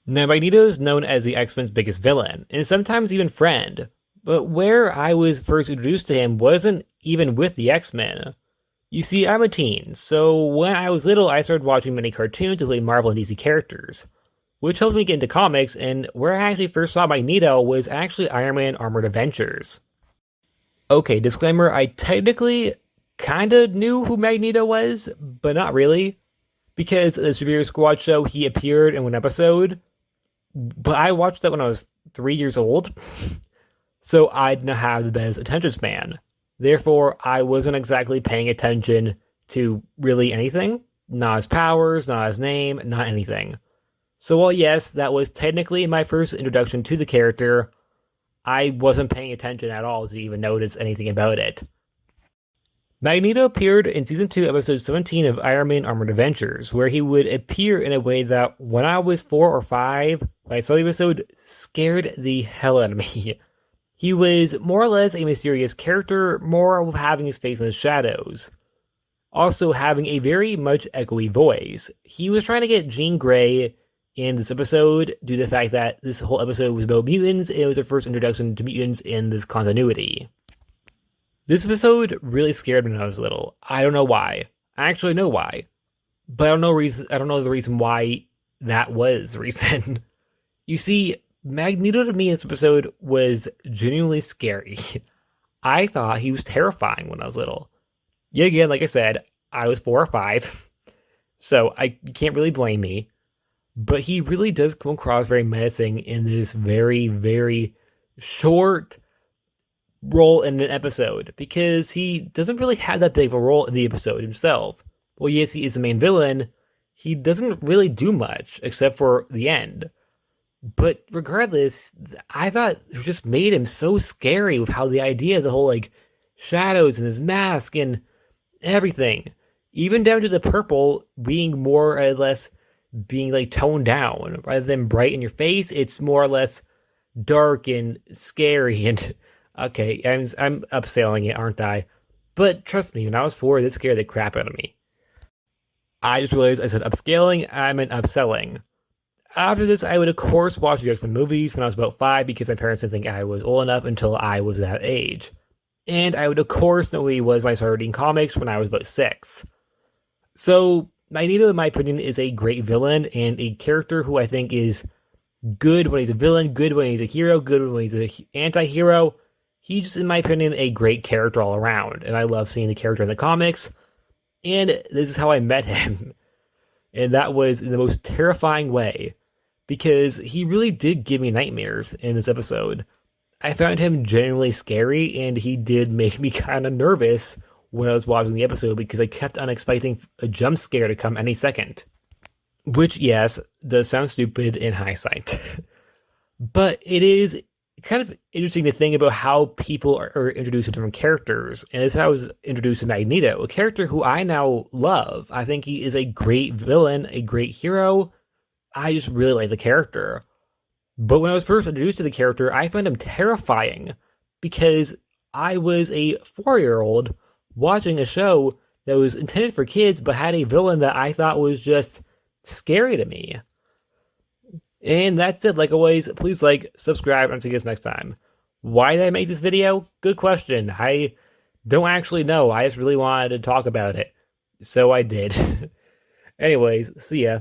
Now, Magneto is known as the X-Men's biggest villain, and sometimes even friend. But where I was first introduced to him wasn't even with the X-Men. You see, I'm a teen, so when I was little, I started watching many cartoons, including Marvel and DC characters, which helped me get into comics, and where I actually first saw Magneto was actually Iron Man Armored Adventures. Okay, disclaimer, I technically kinda knew who Magneto was, but not really, because the Superior Squad show, he appeared in one episode, but I watched that when I was 3 years old, so I didn't have the best attention span. Therefore, I wasn't exactly paying attention to really anything. Not his powers, not his name, not anything. So while yes, that was technically my first introduction to the character, I wasn't paying attention at all to even notice anything about it. Magneto appeared in Season 2, Episode 17 of Iron Man Armored Adventures, where he would appear in a way that, when I was 4 or 5, when I saw the episode, scared the hell out of me. He was more or less a mysterious character, more of having his face in the shadows. Also having a very much echoey voice. He was trying to get Jean Grey in this episode due to the fact that this whole episode was about mutants, and it was the first introduction to mutants in this continuity. This episode really scared me when I was little. I don't know why. I actually know why. But I don't know the reason why that was the reason. You see, Magneto to me in this episode was genuinely scary. I thought he was terrifying when I was little. Yet again, like I said, I was 4 or 5, so you can't really blame me. But he really does come across very menacing in this very, very short role in an episode, because he doesn't really have that big of a role in the episode himself. Well, yes, he is the main villain. He doesn't really do much except for the end. But regardless, I thought it just made him so scary with how the idea of the whole like shadows and his mask and everything, even down to the purple being more or less being like toned down rather than bright in your face. It's more or less dark and scary. And okay, I'm upselling it, aren't I? But trust me, when I was 4, this scared the crap out of me. I just realized I said upscaling, I meant upselling. After this, I would of course watch the X-Men movies when I was about 5, because my parents didn't think I was old enough until I was that age. And I would of course know who he was when I started reading comics when I was about 6. So Magneto, in my opinion, is a great villain and a character who I think is good when he's a villain, good when he's a hero, good when he's an anti-hero. He's just, in my opinion, a great character all around, and I love seeing the character in the comics. And this is how I met him. And that was in the most terrifying way, because he really did give me nightmares in this episode. I found him genuinely scary, and he did make me kind of nervous when I was watching the episode, because I kept on expecting a jump scare to come any second. Which, yes, does sound stupid in hindsight. But it is kind of interesting to think about how people are introduced to different characters. And this is how I was introduced to Magneto, a character who I now love. I think he is a great villain, a great hero. I just really like the character. But when I was first introduced to the character, I found him terrifying, because I was a 4-year-old watching a show that was intended for kids but had a villain that I thought was just scary to me. And that's it. Like always, please like, subscribe, and see you guys next time. Why did I make this video? Good question. I don't actually know. I just really wanted to talk about it. So I did. Anyways, see ya.